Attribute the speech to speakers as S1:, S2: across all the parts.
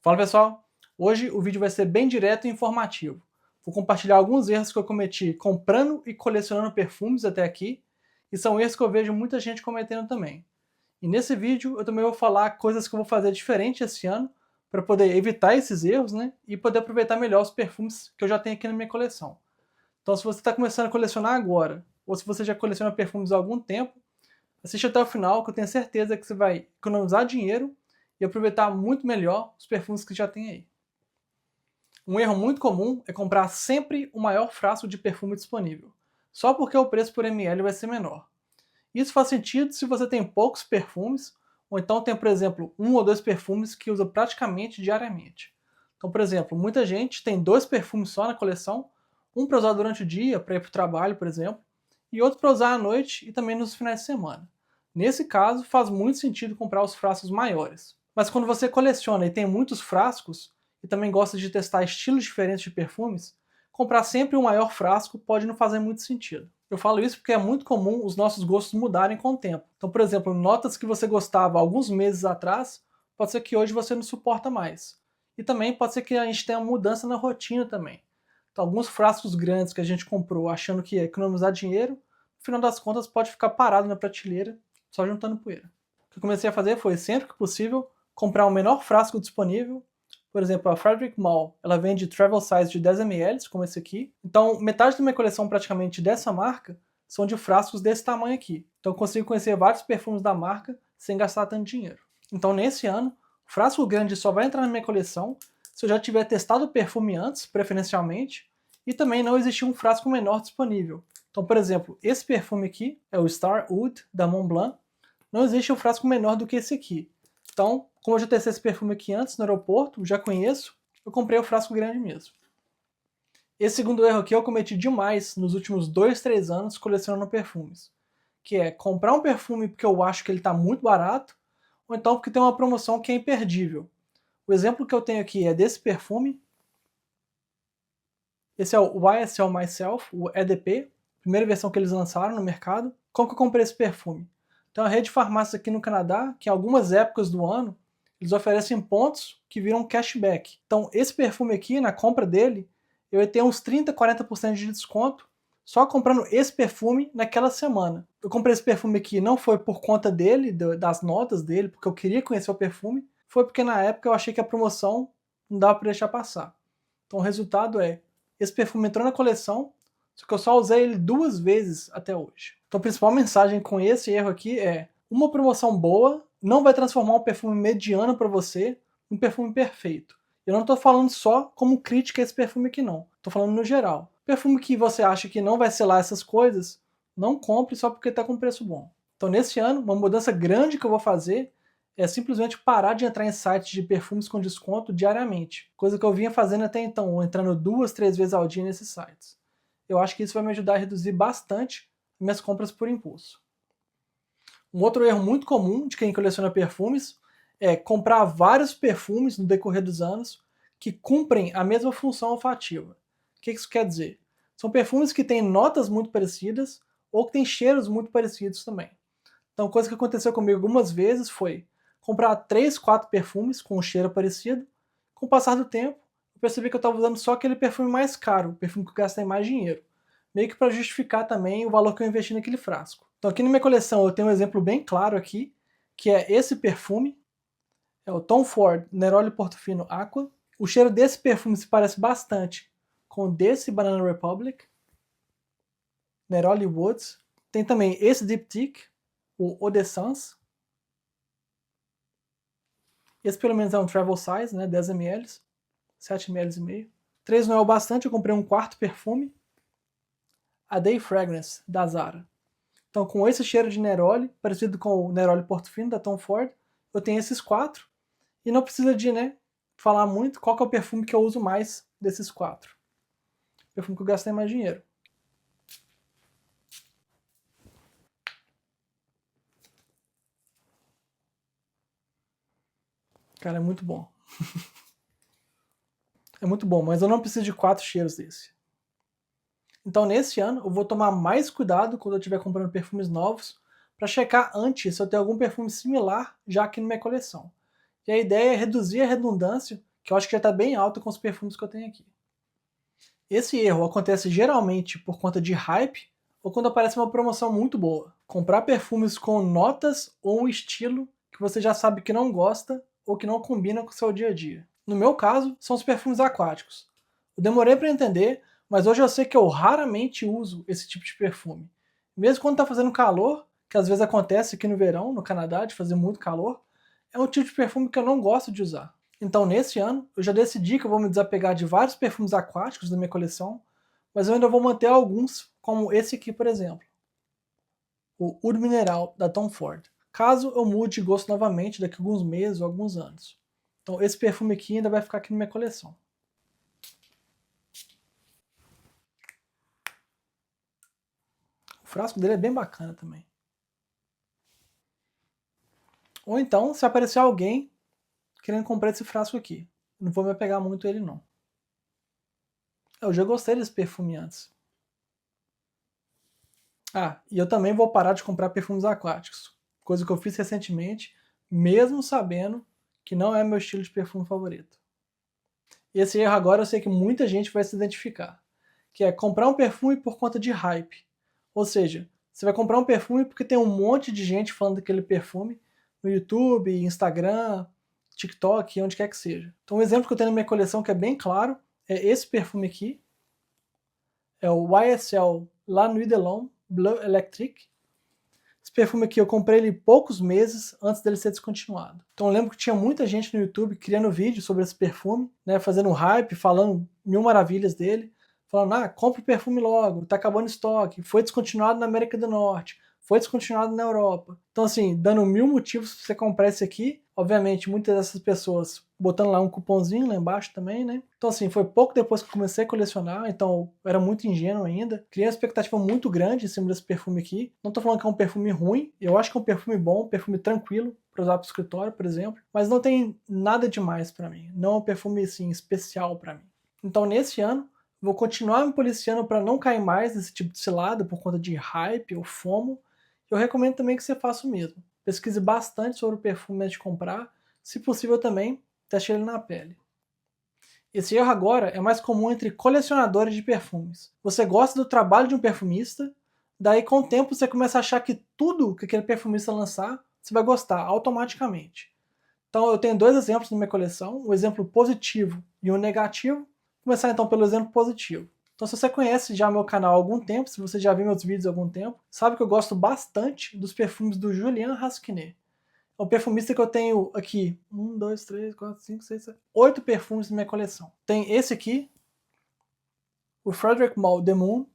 S1: Fala pessoal, hoje o vídeo vai ser bem direto e informativo. Vou compartilhar alguns erros que eu cometi comprando e colecionando perfumes até aqui, e são erros que eu vejo muita gente cometendo também. E nesse vídeo eu também vou falar coisas que eu vou fazer diferente esse ano para poder evitar esses erros, né, e poder aproveitar melhor os perfumes que eu já tenho aqui na minha coleção. Então se você está começando a colecionar agora, ou se você já coleciona perfumes há algum tempo, assiste até o final que eu tenho certeza que você vai economizar dinheiro e aproveitar muito melhor os perfumes que já tem aí. Um erro muito comum é comprar sempre o maior frasco de perfume disponível, só porque o preço por ml vai ser menor. Isso faz sentido se você tem poucos perfumes, ou então tem, por exemplo, um ou dois perfumes que usa praticamente diariamente. Então, por exemplo, muita gente tem dois perfumes só na coleção, um para usar durante o dia, para ir para o trabalho, por exemplo, e outro para usar à noite e também nos finais de semana. Nesse caso, faz muito sentido comprar os frascos maiores. Mas quando você coleciona e tem muitos frascos, e também gosta de testar estilos diferentes de perfumes, comprar sempre o maior frasco pode não fazer muito sentido. Eu falo isso porque é muito comum os nossos gostos mudarem com o tempo. Então, por exemplo, notas que você gostava alguns meses atrás, pode ser que hoje você não suporta mais. E também pode ser que a gente tenha uma mudança na rotina também. Então, alguns frascos grandes que a gente comprou achando que ia economizar dinheiro, no final das contas pode ficar parado na prateleira, só juntando poeira. O que eu comecei a fazer foi, sempre que possível, comprar o menor frasco disponível. Por exemplo, a Frederic Malle, ela vende travel size de 10 ml, como esse aqui. Então, metade da minha coleção praticamente dessa marca são de frascos desse tamanho aqui. Então eu consigo conhecer vários perfumes da marca sem gastar tanto dinheiro. Então nesse ano, o frasco grande só vai entrar na minha coleção se eu já tiver testado o perfume antes, preferencialmente, e também não existir um frasco menor disponível. Então, por exemplo, esse perfume aqui é o Star Oud da Montblanc. Não existe um frasco menor do que esse aqui. Então, como eu já testei esse perfume aqui antes no aeroporto, já conheço, eu comprei o frasco grande mesmo. Esse segundo erro aqui eu cometi demais nos últimos 2, 3 anos colecionando perfumes. Que é comprar um perfume porque eu acho que ele está muito barato, ou então porque tem uma promoção que é imperdível. O exemplo que eu tenho aqui é desse perfume. Esse é o YSL Myself, o EDP, primeira versão que eles lançaram no mercado. Como que eu comprei esse perfume? Tem uma rede de farmácias aqui no Canadá que em algumas épocas do ano eles oferecem pontos que viram cashback. Então esse perfume aqui, na compra dele, eu ia ter uns 30, 40% de desconto só comprando esse perfume naquela semana. Eu comprei esse perfume aqui não foi por conta dele, das notas dele, porque eu queria conhecer o perfume, foi porque na época eu achei que a promoção não dava para deixar passar. Então o resultado é, esse perfume entrou na coleção, só que eu só usei ele 2 vezes até hoje. Então a principal mensagem com esse erro aqui é, uma promoção boa não vai transformar um perfume mediano para você em um perfume perfeito. Eu não estou falando só como crítica a esse perfume aqui não, estou falando no geral. Perfume que você acha que não vai ser lá essas coisas, não compre só porque está com preço bom. Então nesse ano, uma mudança grande que eu vou fazer é simplesmente parar de entrar em sites de perfumes com desconto diariamente, coisa que eu vinha fazendo até então, entrando 2, 3 vezes ao dia nesses sites. Eu acho que isso vai me ajudar a reduzir bastante minhas compras por impulso. Um outro erro muito comum de quem coleciona perfumes é comprar vários perfumes no decorrer dos anos que cumprem a mesma função olfativa. O que isso quer dizer? São perfumes que têm notas muito parecidas ou que têm cheiros muito parecidos também. Então, coisa que aconteceu comigo algumas vezes foi comprar 3, 4 perfumes com um cheiro parecido. Com o passar do tempo, eu percebi que eu estava usando só aquele perfume mais caro, o perfume que eu gastei mais dinheiro. Meio que para justificar também o valor que eu investi naquele frasco. Então aqui na minha coleção eu tenho um exemplo bem claro aqui, que é esse perfume, é o Tom Ford Neroli Portofino Aqua. O cheiro desse perfume se parece bastante com o desse Banana Republic, Neroli Woods. Tem também esse Diptyque, o Eau d'Essence. Esse pelo menos é um travel size, né, 10 ml, 7 ml e meio. 3 não é o bastante, eu comprei um quarto perfume, a Day Fragrance, da Zara. Então com esse cheiro de Neroli, parecido com o Neroli Portofino da Tom Ford, eu tenho esses 4. E não precisa de, né, falar muito qual que é o perfume que eu uso mais desses 4. O perfume que eu gastei mais dinheiro. Cara, é muito bom. É muito bom, mas eu não preciso de 4 cheiros desse. Então nesse ano eu vou tomar mais cuidado quando eu estiver comprando perfumes novos para checar antes se eu tenho algum perfume similar já aqui na minha coleção. E a ideia é reduzir a redundância que eu acho que já está bem alta com os perfumes que eu tenho aqui. Esse erro acontece geralmente por conta de hype ou quando aparece uma promoção muito boa. Comprar perfumes com notas ou um estilo que você já sabe que não gosta ou que não combina com o seu dia a dia. No meu caso, são os perfumes aquáticos. Eu demorei para entender, mas hoje eu sei que eu raramente uso esse tipo de perfume. Mesmo quando está fazendo calor, que às vezes acontece aqui no verão, no Canadá, de fazer muito calor, é um tipo de perfume que eu não gosto de usar. Então, nesse ano, eu já decidi que eu vou me desapegar de vários perfumes aquáticos da minha coleção, mas eu ainda vou manter alguns, como esse aqui, por exemplo, o Oud Mineral da Tom Ford, caso eu mude de gosto novamente daqui a alguns meses ou alguns anos. Então, esse perfume aqui ainda vai ficar aqui na minha coleção. O frasco dele é bem bacana também. Ou então, se aparecer alguém querendo comprar esse frasco aqui. Não vou me apegar muito a ele, não. Eu já gostei desse perfume antes. Ah, e eu também vou parar de comprar perfumes aquáticos. Coisa que eu fiz recentemente, mesmo sabendo que não é meu estilo de perfume favorito. E esse erro agora eu sei que muita gente vai se identificar. Que é comprar um perfume por conta de hype. Ou seja, você vai comprar um perfume porque tem um monte de gente falando daquele perfume no YouTube, Instagram, TikTok, onde quer que seja. Então um exemplo que eu tenho na minha coleção que é bem claro é esse perfume aqui. É o YSL La Nuit de l'Homme Bleu Electrique. Esse perfume aqui eu comprei ele poucos meses antes dele ser descontinuado. Então eu lembro que tinha muita gente no YouTube criando vídeo sobre esse perfume, né, fazendo hype, falando mil maravilhas dele, falando, compre o perfume logo, tá acabando o estoque, foi descontinuado na América do Norte, foi descontinuado na Europa. Então assim, dando mil motivos para você comprar esse aqui. Obviamente, muitas dessas pessoas botando lá um cupomzinho lá embaixo também, né? Então assim, foi pouco depois que eu comecei a colecionar, então eu era muito ingênuo ainda. Criei uma expectativa muito grande em cima desse perfume aqui. Não tô falando que é um perfume ruim, eu acho que é um perfume bom, um perfume tranquilo para usar pro escritório, por exemplo, mas não tem nada demais para mim. Não é um perfume assim especial para mim. Então nesse ano, vou continuar me policiando para não cair mais nesse tipo de cilada por conta de hype ou FOMO. Eu recomendo também que você faça o mesmo. Pesquise bastante sobre o perfume antes de comprar, se possível também, teste ele na pele. Esse erro agora é mais comum entre colecionadores de perfumes. Você gosta do trabalho de um perfumista, daí com o tempo você começa a achar que tudo que aquele perfumista lançar, você vai gostar automaticamente. Então eu tenho dois exemplos na minha coleção, um exemplo positivo e um negativo. Vou começar então pelo exemplo positivo. Então se você conhece já meu canal há algum tempo, se você já viu meus vídeos há algum tempo, sabe que eu gosto bastante dos perfumes do Julien Rasquinet. É o perfumista que eu tenho aqui. 1, 2, 3, 4, 5, 6, 7, 8 perfumes na minha coleção. Tem esse aqui, o Frederic Malle The Moon.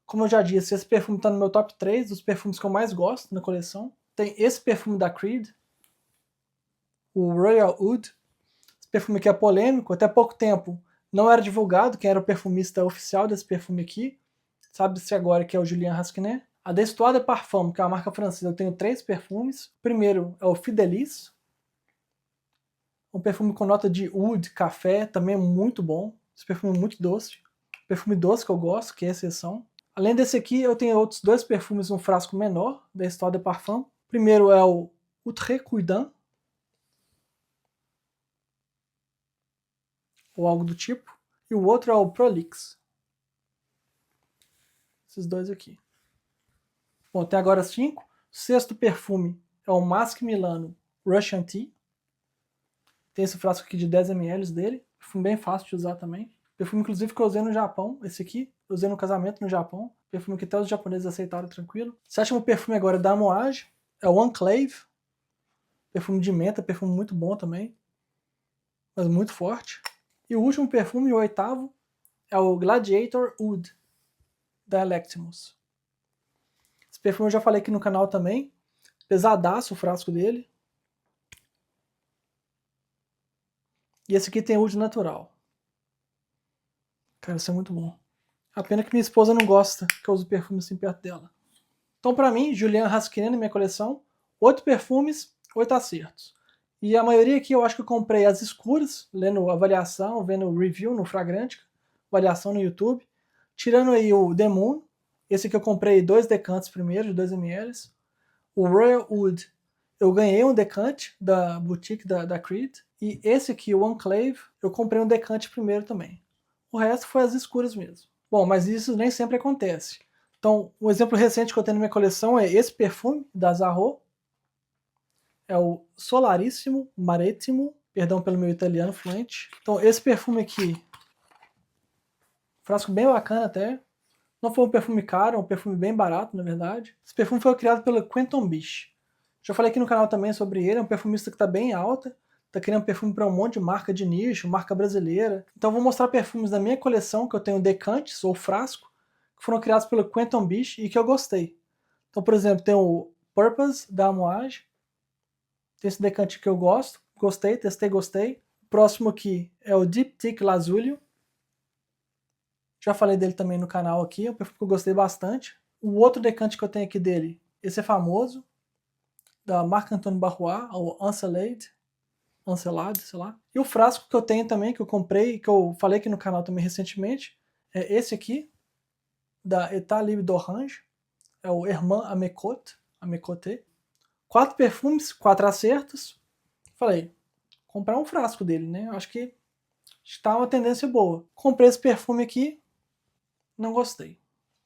S1: Como eu já disse, esse perfume está no meu top 3 dos perfumes que eu mais gosto na coleção. Tem esse perfume da Creed, o Royal Oud. Esse perfume aqui é polêmico, até pouco tempo não era divulgado quem era o perfumista oficial desse perfume aqui. Sabe-se agora que é o Julien Rasquinet. A D'Estoile de Parfum, que é uma marca francesa, eu tenho 3 perfumes. O primeiro é o Fidelis, um perfume com nota de oud, café, também é muito bom. Esse perfume é muito doce. Perfume doce que eu gosto, que é a exceção. Além desse aqui, eu tenho outros 2 perfumes num frasco menor, da D'Estoile de Parfum. O primeiro é o Outre Cuidant, ou algo do tipo. E o outro é o Prolix. Esses 2 aqui. Bom, até agora 5. O sexto perfume é o Masque Milano Russian Tea. Tem esse frasco aqui de 10 ml dele. Perfume bem fácil de usar também. Perfume, inclusive, que eu usei no Japão. Esse aqui, eu usei no casamento no Japão. Perfume que até os japoneses aceitaram tranquilo. Sétimo perfume agora é da Moage. É o Enclave. Perfume de menta, perfume muito bom também. Mas muito forte. E o último perfume, o oitavo, é o Gladiator Oud, da Electimus. Esse perfume eu já falei aqui no canal também. Pesadaço o frasco dele. E esse aqui tem oud natural. Cara, isso é muito bom. A pena que minha esposa não gosta que eu use perfume assim perto dela. Então, pra mim, Julien Rasquinet na minha coleção, 8 perfumes, 8 acertos. E a maioria aqui eu acho que eu comprei as escuras, lendo avaliação, vendo review no Fragrantica, avaliação no YouTube. Tirando aí o The Moon, esse aqui eu comprei 2 decantos primeiro, de 2 ml. O Royal Oud, eu ganhei um decante da boutique da Creed, e esse aqui, o Enclave, eu comprei um decante primeiro também. O resto foi as escuras mesmo. Bom, mas isso nem sempre acontece. Então, um exemplo recente que eu tenho na minha coleção é esse perfume da Zarro. É o Solarissimo Marittimo, perdão pelo meu italiano fluente. Então, esse perfume aqui, frasco bem bacana até. Não foi um perfume caro, é um perfume bem barato, na verdade. Esse perfume foi criado pelo Quentin Bisch. Já falei aqui no canal também sobre ele, é um perfumista que está bem alta, está criando perfume para um monte de marca de nicho, marca brasileira. Então vou mostrar perfumes da minha coleção, que eu tenho decantes ou frasco, que foram criados pelo Quentin Bisch e que eu gostei. Então, por exemplo, tem o Purpose da Amouage, tem esse decante que eu gosto, gostei, testei, gostei. O próximo aqui é o Diptyque Lazulio. Já falei dele também no canal aqui, é um perfume que eu gostei bastante. O outro decante que eu tenho aqui dele, esse é famoso, da marca Antoine Barrois, o Encelade, sei lá. E o frasco que eu tenho também, que eu comprei, que eu falei aqui no canal também recentemente, é esse aqui, da Etat Libre d'Orange, é o Herman Amecote. 4 perfumes, 4 acertos. Falei, comprar um frasco dele, né? Acho que está uma tendência boa. Comprei esse perfume aqui, não gostei.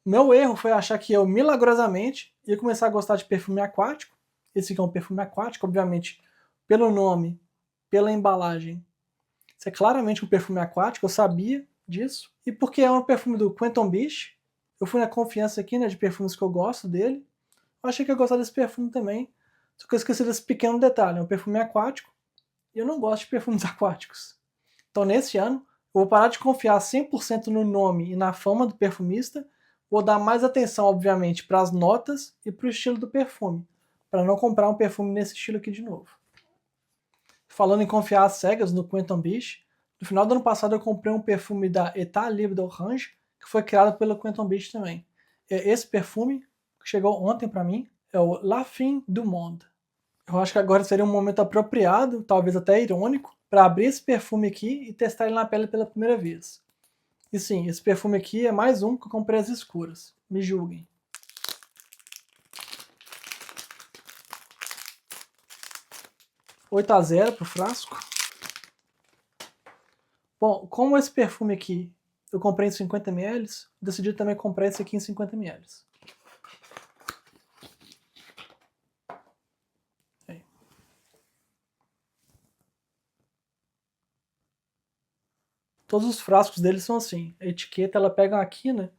S1: Meu erro foi achar que eu milagrosamente ia começar a gostar de perfume aquático. Esse aqui é um perfume aquático, obviamente, pelo nome, pela embalagem. Isso é claramente um perfume aquático, eu sabia disso. E porque é um perfume do Quentin Bisch, eu fui na confiança aqui, né, de perfumes que eu gosto dele. Eu achei que eu ia gostar desse perfume também. Só que eu esqueci desse pequeno detalhe, é um perfume aquático. E eu não gosto de perfumes aquáticos. Então nesse ano, eu vou parar de confiar 100% no nome e na fama do perfumista. Vou dar mais atenção, obviamente, para as notas e para o estilo do perfume, para não comprar um perfume nesse estilo aqui de novo. Falando em confiar às cegas no Quentin Bisch, no final do ano passado eu comprei um perfume da Etat Libre d'Orange, que foi criado pelo Quentin Bisch também. Esse perfume, que chegou ontem para mim, é o La Fin du Monde. Eu acho que agora seria um momento apropriado, talvez até irônico, para abrir esse perfume aqui e testar ele na pele pela primeira vez. E sim, esse perfume aqui é mais um que eu comprei às escuras. Me julguem. $8-0 pro frasco. Bom, como esse perfume aqui eu comprei em 50 ml, decidi também comprar esse aqui em 50 ml. Aí. Todos os frascos deles são assim. A etiqueta ela pega aqui, né?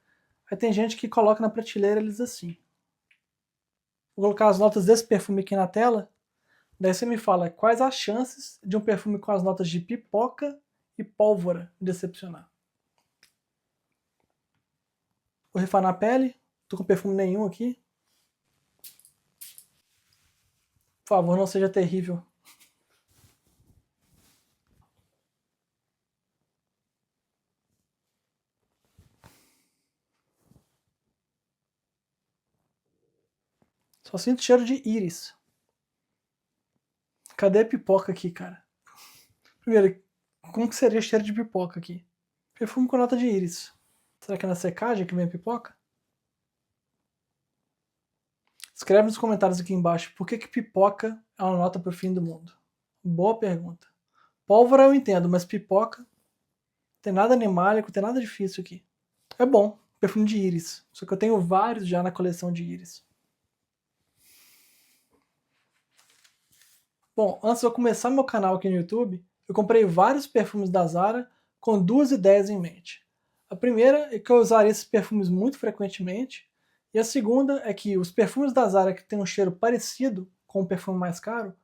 S1: Aí tem gente que coloca na prateleira eles assim. Vou colocar as notas desse perfume aqui na tela. Daí você me fala quais as chances de um perfume com as notas de pipoca e pólvora me decepcionar. Vou rifar na pele. Tô com perfume nenhum aqui. Por favor, não seja terrível. Só sinto cheiro de íris. Cadê a pipoca aqui, cara? Primeiro, como que seria cheiro de pipoca aqui? Perfume com nota de íris. Será que é na secagem que vem a pipoca? Escreve nos comentários aqui embaixo por que pipoca é uma nota pro fim do mundo. Boa pergunta. Pólvora eu entendo, mas pipoca tem nada animálico, tem nada difícil aqui. É bom, perfume de íris. Só que eu tenho vários já na coleção de íris. Bom, antes de eu começar meu canal aqui no YouTube, eu comprei vários perfumes da Zara com 2 ideias em mente. A primeira é que eu usaria esses perfumes muito frequentemente, e a segunda é que os perfumes da Zara que têm um cheiro parecido com o perfume mais caro,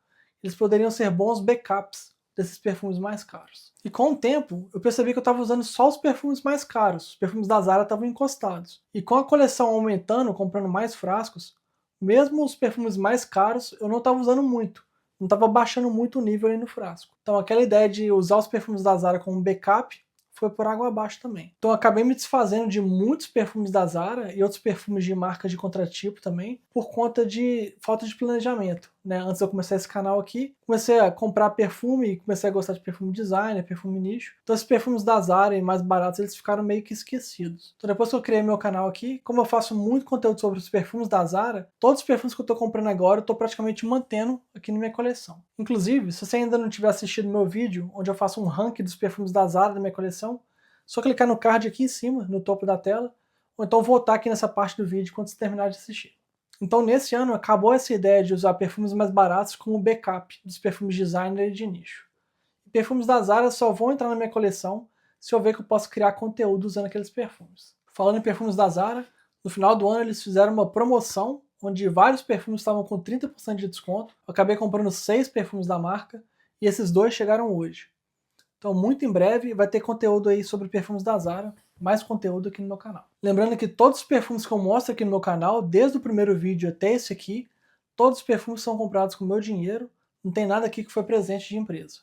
S1: eles poderiam ser bons backups desses perfumes mais caros. E com o tempo, eu percebi que eu estava usando só os perfumes mais caros, os perfumes da Zara estavam encostados. E com a coleção aumentando, comprando mais frascos, mesmo os perfumes mais caros eu não estava usando muito. Não estava baixando muito o nível aí no frasco. Então aquela ideia de usar os perfumes da Zara como backup foi por água abaixo também. Então eu acabei me desfazendo de muitos perfumes da Zara e outros perfumes de marcas de contratipo também, por conta de falta de planejamento. né, antes de eu começar esse canal aqui, comecei a comprar perfume e comecei a gostar de perfume designer, perfume nicho. Então esses perfumes da Zara e mais baratos, eles ficaram meio que esquecidos. Então depois que eu criei meu canal aqui, como eu faço muito conteúdo sobre os perfumes da Zara, todos os perfumes que eu tô comprando agora, eu tô praticamente mantendo aqui na minha coleção. Inclusive, se você ainda não tiver assistido meu vídeo, onde eu faço um ranking dos perfumes da Zara da minha coleção, só clicar no card aqui em cima, no topo da tela, ou então voltar aqui nessa parte do vídeo quando você terminar de assistir. Então nesse ano acabou essa ideia de usar perfumes mais baratos como backup dos perfumes designer e de nicho. E perfumes da Zara só vão entrar na minha coleção se eu ver que eu posso criar conteúdo usando aqueles perfumes. Falando em perfumes da Zara, no final do ano eles fizeram uma promoção onde vários perfumes estavam com 30% de desconto. Eu acabei comprando 6 perfumes da marca e esses 2 chegaram hoje. Então muito em breve vai ter conteúdo aí sobre perfumes da Zara, mais conteúdo aqui no meu canal. Lembrando que todos os perfumes que eu mostro aqui no meu canal, desde o primeiro vídeo até esse aqui, todos os perfumes são comprados com meu dinheiro, não tem nada aqui que foi presente de empresa.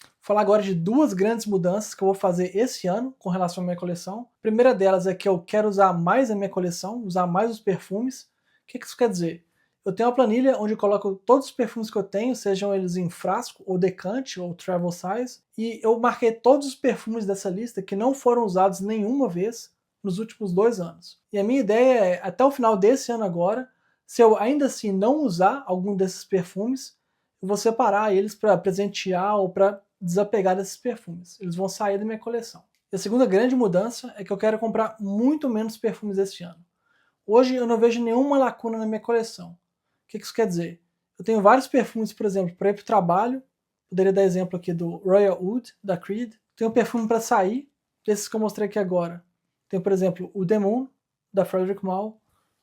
S1: Vou falar agora de 2 grandes mudanças que eu vou fazer esse ano com relação à minha coleção. A primeira delas é que eu quero usar mais a minha coleção, usar mais os perfumes. O que isso quer dizer? Eu tenho uma planilha onde eu coloco todos os perfumes que eu tenho, sejam eles em frasco, ou decante, ou travel size, e eu marquei todos os perfumes dessa lista que não foram usados nenhuma vez nos últimos 2 anos. E a minha ideia é, até o final desse ano agora, se eu ainda assim não usar algum desses perfumes, eu vou separar eles para presentear ou para desapegar desses perfumes. Eles vão sair da minha coleção. E a segunda grande mudança é que eu quero comprar muito menos perfumes este ano. Hoje eu não vejo nenhuma lacuna na minha coleção. O que isso quer dizer? Eu tenho vários perfumes, por exemplo, para ir para o trabalho. Poderia dar exemplo aqui do Royal Oud, da Creed. Tenho um perfume para sair, desses que eu mostrei aqui agora. Tenho, por exemplo, o Demon, da Frederic Malle,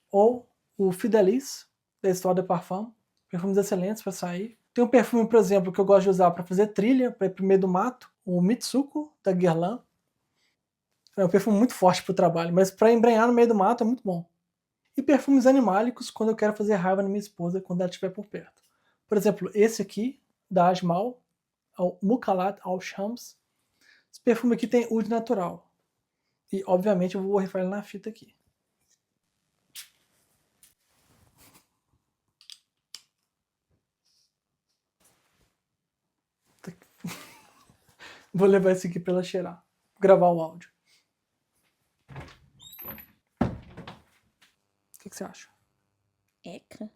S1: ou o Fidelis, da Histoire de Parfum. Perfumes excelentes para sair. Tem um perfume, por exemplo, que eu gosto de usar para fazer trilha, para ir pro meio do mato, o Mitsuko, da Guerlain. É um perfume muito forte para o trabalho, mas para embrenhar no meio do mato é muito bom. E perfumes animálicos quando eu quero fazer raiva na minha esposa quando ela estiver por perto. Por exemplo, esse aqui, da Ajmal, o Mukalat al-Shams. Esse perfume aqui tem oud natural. E, obviamente, eu vou borrifar ele na fita aqui. Vou levar esse aqui para ela cheirar. Vou gravar o áudio. O que você acha?
S2: Eca.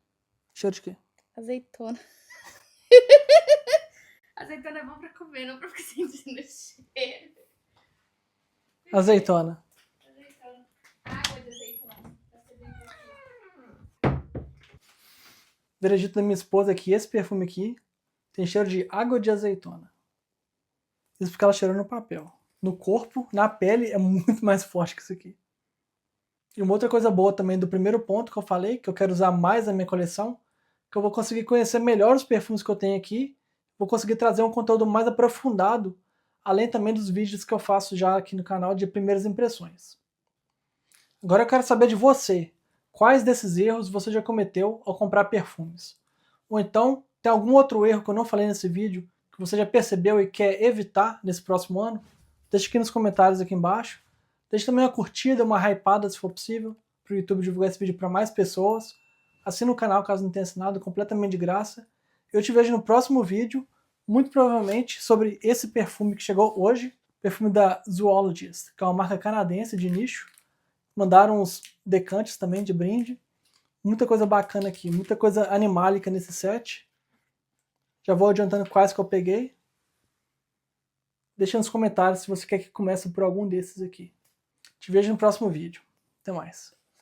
S1: Cheiro de quê?
S2: Azeitona. Azeitona é bom pra comer, não pra ficar sentindo cheiro.
S1: Azeitona.
S2: Azeitona. Água de azeitona.
S1: Veredito da minha esposa é que esse perfume aqui tem cheiro de água de azeitona. Isso porque ela cheirou no papel. No corpo, na pele, é muito mais forte que isso aqui. E uma outra coisa boa também do primeiro ponto que eu falei, que eu quero usar mais na minha coleção, que eu vou conseguir conhecer melhor os perfumes que eu tenho aqui, vou conseguir trazer um conteúdo mais aprofundado, além também dos vídeos que eu faço já aqui no canal de primeiras impressões. Agora eu quero saber de você, quais desses erros você já cometeu ao comprar perfumes? Ou então, tem algum outro erro que eu não falei nesse vídeo, que você já percebeu e quer evitar nesse próximo ano? Deixa aqui nos comentários aqui embaixo. Deixa também uma curtida, uma hypada se for possível, para o YouTube divulgar esse vídeo para mais pessoas. Assina o canal caso não tenha assinado, completamente de graça. Eu te vejo no próximo vídeo, muito provavelmente sobre esse perfume que chegou hoje, perfume da Zoologist, que é uma marca canadense de nicho. Mandaram uns decantes também de brinde. Muita coisa bacana aqui, muita coisa animálica nesse set. Já vou adiantando quais que eu peguei. Deixa nos comentários se você quer que comece por algum desses aqui. Te vejo no próximo vídeo. Até mais.